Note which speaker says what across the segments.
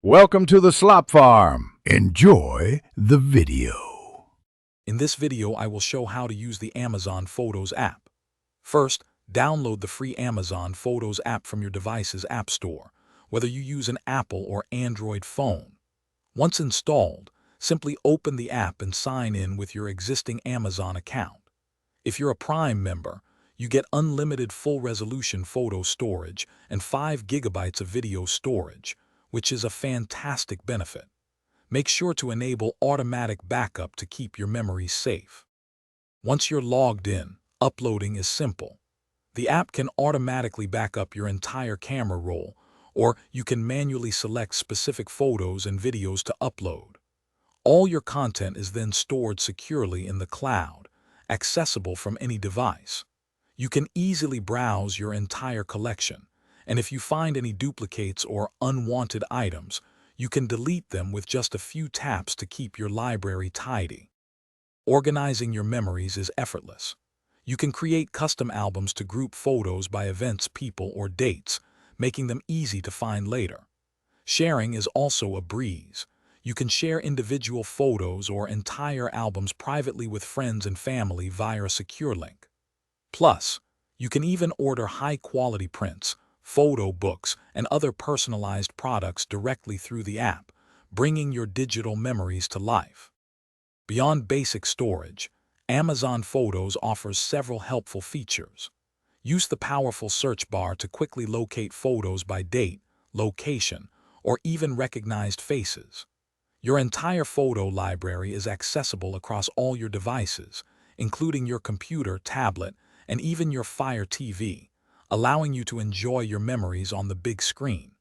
Speaker 1: Welcome to the Slop Farm. Enjoy the video.
Speaker 2: In this video, I will show how to use the Amazon Photos app. First, download the free Amazon Photos app from your device's app store, whether you use an Apple or Android phone. Once installed, simply open the app and sign in with your existing Amazon account. If you're a Prime member, you get unlimited full-resolution photo storage and 5 gigabytes of video storage, which is a fantastic benefit. Make sure to enable automatic backup to keep your memories safe. Once you're logged in, uploading is simple. The app can automatically back up your entire camera roll, or you can manually select specific photos and videos to upload. All your content is then stored securely in the cloud, accessible from any device. You can easily browse your entire collection, and if you find any duplicates or unwanted items, you can delete them with just a few taps to keep your library tidy. Organizing your memories is effortless. You can create custom albums to group photos by events, people, or dates, making them easy to find later. Sharing is also a breeze. You can share individual photos or entire albums privately with friends and family via a secure link. Plus, you can even order high-quality prints, photo books, and other personalized products directly through the app, bringing your digital memories to life. Beyond basic storage, Amazon Photos offers several helpful features. Use the powerful search bar to quickly locate photos by date, location, or even recognized faces. Your entire photo library is accessible across all your devices, including your computer, tablet, and even your Fire TV, allowing you to enjoy your memories on the big screen.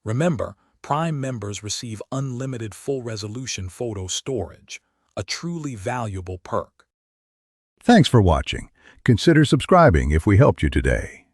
Speaker 2: Remember, Prime members receive unlimited full-resolution photo storage, a truly valuable perk.
Speaker 1: Thanks for watching. Consider subscribing if we helped you today.